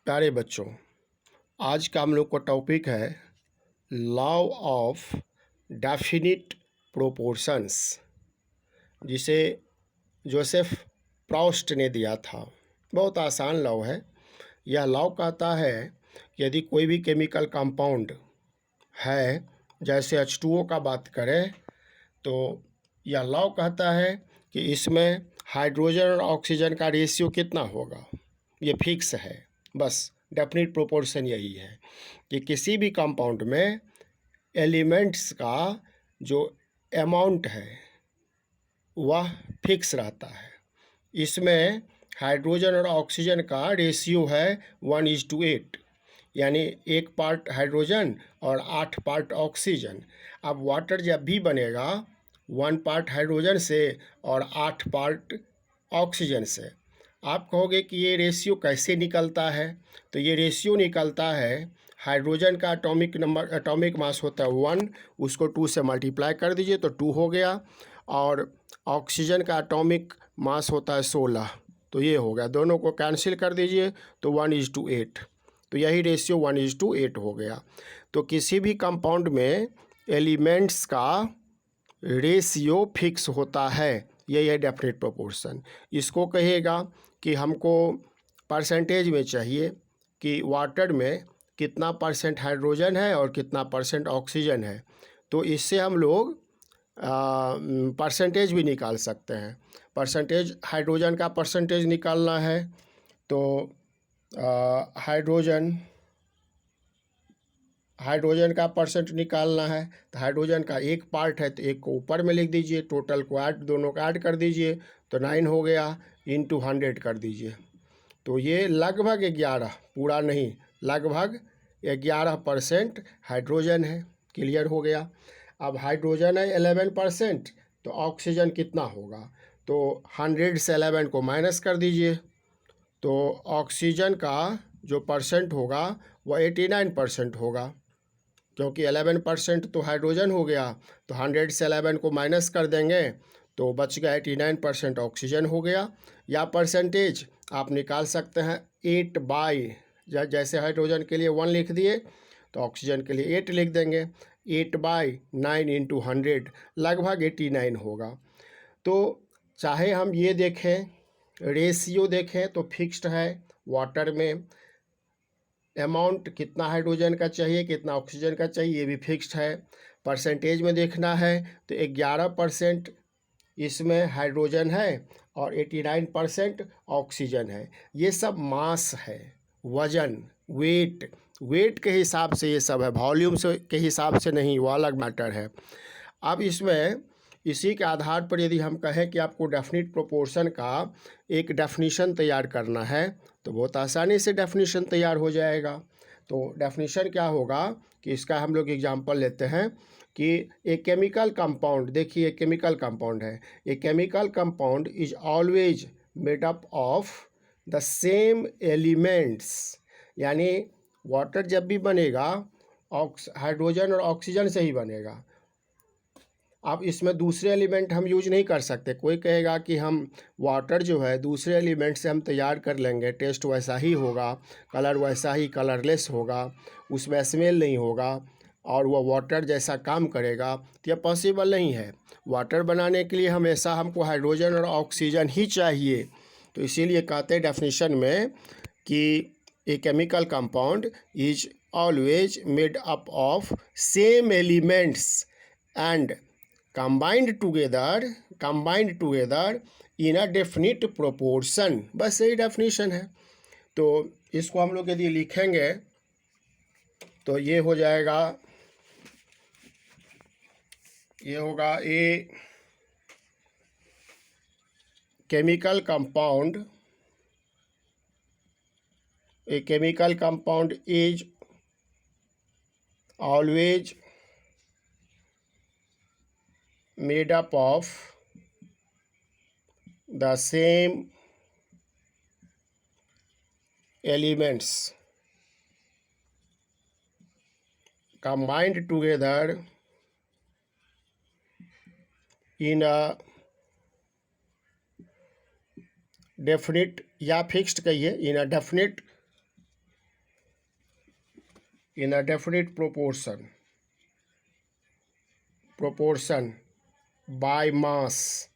प्यारे बच्चों, आज का हम लोग का टॉपिक है लॉ ऑफ डेफिनिट प्रोपोर्शंस, जिसे जोसेफ प्रॉस्ट ने दिया था। बहुत आसान लॉ है। यह लॉ कहता है कि यदि कोई भी केमिकल कंपाउंड है, जैसे H2O का बात करें, तो यह लॉ कहता है कि इसमें हाइड्रोजन और ऑक्सीजन का रेशियो कितना होगा, ये फिक्स है। बस डेफिनिट प्रोपोर्शन यही है कि किसी भी कंपाउंड में एलिमेंट्स का जो अमाउंट है वह फिक्स रहता है। इसमें हाइड्रोजन और ऑक्सीजन का रेशियो है 1:8, यानी 1 पार्ट हाइड्रोजन और 8 पार्ट ऑक्सीजन। अब वाटर जब भी बनेगा 1 पार्ट हाइड्रोजन से और 8 पार्ट ऑक्सीजन से। आप कहोगे कि ये रेशियो कैसे निकलता है? तो ये रेशियो निकलता है, हाइड्रोजन का एटॉमिक मास होता है 1, उसको 2 से मल्टीप्लाई कर दीजिए तो 2 हो गया, और ऑक्सीजन का एटॉमिक मास होता है 16, तो ये हो गया। दोनों को कैंसिल कर दीजिए तो 1:8, तो यही रेशियो 1:8 हो गया। तो किसी भी कंपाउंड में एलिमेंट्स का रेशियो फिक्स होता है, यही है डेफिनेट प्रोपोर्शन। इसको कहेगा कि हमको परसेंटेज में चाहिए कि वाटर में कितना परसेंट हाइड्रोजन है और कितना परसेंट ऑक्सीजन है, तो इससे हम लोग परसेंटेज भी निकाल सकते हैं। परसेंटेज, हाइड्रोजन का परसेंटेज निकालना है तो हाइड्रोजन का परसेंट निकालना है तो हाइड्रोजन का 1 पार्ट है तो 1 को ऊपर में लिख दीजिए, टोटल को ऐड, दोनों को ऐड कर दीजिए तो 9 हो गया, इंटू 100 कर दीजिए। तो ये लगभग 11, पूरा नहीं, लगभग 11% हाइड्रोजन है। क्लियर हो गया। अब हाइड्रोजन है 11%, तो ऑक्सीजन कितना होगा? तो 100 से 11 को माइनस कर दीजिए, तो ऑक्सीजन का जो परसेंट होगा वह 89% होगा, क्योंकि 11% तो हाइड्रोजन हो गया, तो 100 से 11 को माइनस कर देंगे तो बच गया 89% ऑक्सीजन हो गया। या परसेंटेज आप निकाल सकते हैं 8/, जैसे हाइड्रोजन के लिए 1 लिख दिए तो ऑक्सीजन के लिए 8 लिख देंगे, 8/9 इंटू 100 लगभग 89 होगा। तो चाहे हम ये देखें, रेशियो देखें तो फिक्स्ड है। वाटर में अमाउंट कितना हाइड्रोजन का चाहिए, कितना ऑक्सीजन का चाहिए, ये भी फिक्स्ड है। परसेंटेज में देखना है तो 11% इसमें हाइड्रोजन है और 89% ऑक्सीजन है। ये सब मास है, वजन, वेट के हिसाब से ये सब है, वॉल्यूम से के हिसाब से नहीं, वो अलग मैटर है। अब इसमें इसी के आधार पर यदि हम कहें कि आपको डेफिनिट प्रोपोर्शन का एक डेफिनीशन तैयार करना है तो बहुत आसानी से डेफिनीशन तैयार हो जाएगा। तो डेफिनीशन क्या होगा कि इसका हम लोग एग्जांपल लेते हैं कि एक केमिकल कंपाउंड, देखिए केमिकल कंपाउंड है, a chemical compound is always made up of the same elements, यानी वाटर जब भी बनेगा हाइड्रोजन और ऑक्सीजन से ही बनेगा। अब इसमें दूसरे एलिमेंट हम यूज नहीं कर सकते। कोई कहेगा कि हम वाटर जो है दूसरे एलिमेंट से हम तैयार कर लेंगे, टेस्ट वैसा ही होगा, कलर वैसा ही कलरलेस होगा, उसमें स्मेल नहीं होगा और वह वाटर जैसा काम करेगा, तो यह पॉसिबल नहीं है। वाटर बनाने के लिए हमेशा हमको हाइड्रोजन और ऑक्सीजन ही चाहिए। तो इसीलिए कहते हैं डेफिनेशन में कि a chemical compound is always made up of same elements and combined together in a definite proportion। बस यही डेफिनेशन है। तो इसको हम लोग यदि लिखेंगे तो ये हो जाएगा, ये होगा a chemical compound is always made up of the same elements combined together in a definite, या फिक्स्ड कहिए, in a definite in a definite proportion by mass.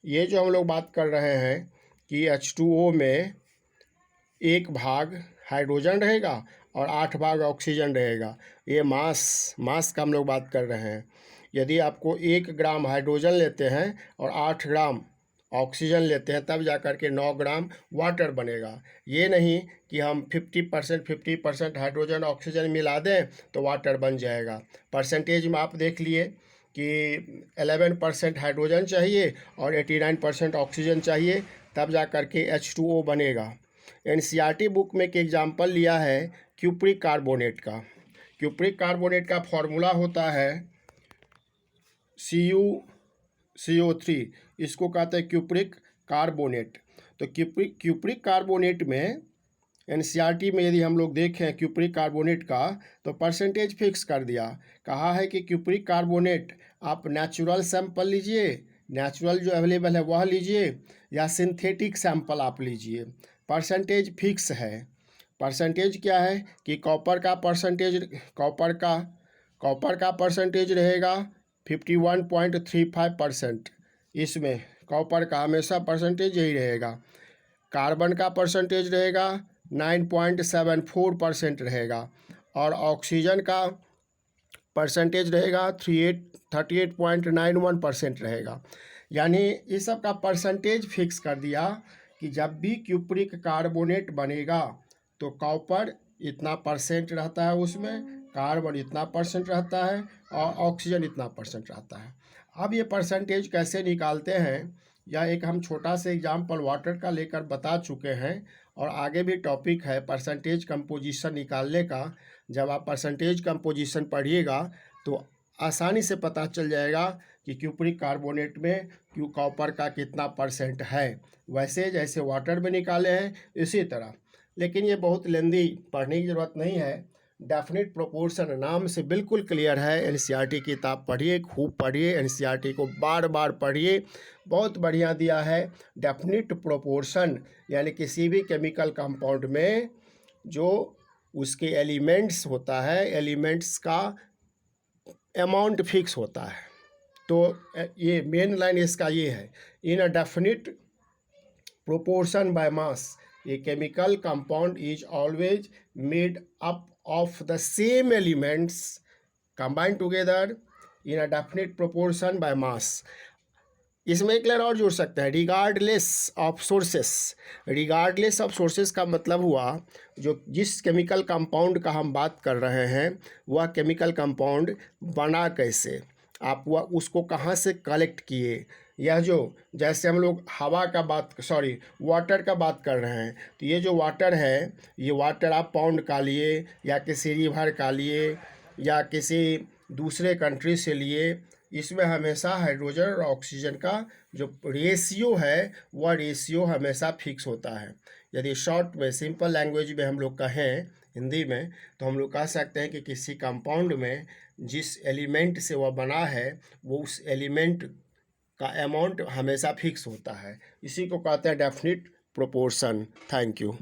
ये जो हम लोग बात कर रहे हैं कि H2O में 1 भाग हाइड्रोजन रहेगा और 8 भाग ऑक्सीजन रहेगा, ये मास का हम लोग बात कर रहे हैं। यदि आपको 1 ग्राम हाइड्रोजन लेते हैं और 8 ग्राम ऑक्सीजन लेते हैं तब जा कर के 9 ग्राम वाटर बनेगा। ये नहीं कि हम 50% हाइड्रोजन ऑक्सीजन मिला दें तो वाटर बन जाएगा। परसेंटेज में आप देख लिए कि 11% हाइड्रोजन चाहिए और 89% ऑक्सीजन चाहिए, तब जा कर के H2O बनेगा। NCERT बुक में एक एग्जाम्पल लिया है क्यूप्रिक कार्बोनेट का। क्यूप्रिक कार्बोनेट का फॉर्मूला होता है CuCO3, इसको कहते हैं क्यूप्रिक कार्बोनेट। तो क्यूप्रिक कार्बोनेट में NCERT में यदि हम लोग देखें क्यूप्रिक कार्बोनेट का तो परसेंटेज फिक्स कर दिया। कहा है कि क्यूप्रिक कार्बोनेट आप नेचुरल सैंपल लीजिए, नेचुरल जो अवेलेबल है वह लीजिए, या सिंथेटिक सैंपल आप लीजिए। परसेंटेज फिक्स है। परसेंटेज क्या है कि कॉपर का परसेंटेज रहेगा 51.35%। इसमें कॉपर का हमेशा परसेंटेज यही रहेगा। कार्बन का परसेंटेज रहेगा 9.74% रहेगा और ऑक्सीजन का परसेंटेज रहेगा 38.91% रहेगा। यानी इस सब का परसेंटेज फिक्स कर दिया कि जब भी क्यूप्रिक कार्बोनेट बनेगा तो कॉपर इतना परसेंट रहता है, उसमें कार्बन इतना परसेंट रहता है और ऑक्सीजन इतना परसेंट रहता है। अब ये परसेंटेज कैसे निकालते हैं, या एक हम छोटा सा एग्जाम्पल वाटर का लेकर बता चुके हैं और आगे भी टॉपिक है परसेंटेज कंपोजिशन निकालने का। जब आप परसेंटेज कंपोजिशन पढ़िएगा तो आसानी से पता चल जाएगा कि क्यूप्रिक कार्बोनेट में कॉपर का कितना परसेंट है, वैसे जैसे वाटर में निकाले हैं इसी तरह। लेकिन ये बहुत लेंदी, पढ़ने की ज़रूरत नहीं है। डेफिनिट प्रोपोर्शन नाम से बिल्कुल क्लियर है। NCERT किताब पढ़िए, खूब पढ़िए, NCERT को बार बार पढ़िए, बहुत बढ़िया दिया है। डेफिनिट प्रोपोर्शन यानी किसी भी केमिकल कंपाउंड में जो उसके एलिमेंट्स होता है, एलिमेंट्स का अमाउंट फिक्स होता है। तो ये मेन लाइन इसका ये है, in a definite proportion by mass a chemical compound is always made up of the same elements combined together in a definite proportion by mass। इसमें एक लाइन और जोड़ सकते हैं, रिगार्डलेस ऑफ सोर्सेस का मतलब हुआ जो जिस केमिकल कंपाउंड का हम बात कर रहे हैं वह केमिकल कंपाउंड बना कैसे, आप वह उसको कहाँ से कलेक्ट किए। यह जो जैसे हम लोग वाटर का बात कर रहे हैं, तो ये जो वाटर है, ये वाटर आप पाउंड का लिए या किसी रिवर का लिए या किसी दूसरे कंट्री से लिए, इसमें हमेशा हाइड्रोजन और ऑक्सीजन का जो रेशियो है वह रेशियो हमेशा फिक्स होता है। यदि शॉर्ट में सिंपल लैंग्वेज में हम लोग कहें हिंदी में तो हम लोग कह सकते हैं कि किसी कंपाउंड में जिस एलिमेंट से वह बना है वो उस एलिमेंट का अमाउंट हमेशा फिक्स होता है। इसी को कहते हैं डेफिनिट प्रोपोर्शन। Thank you.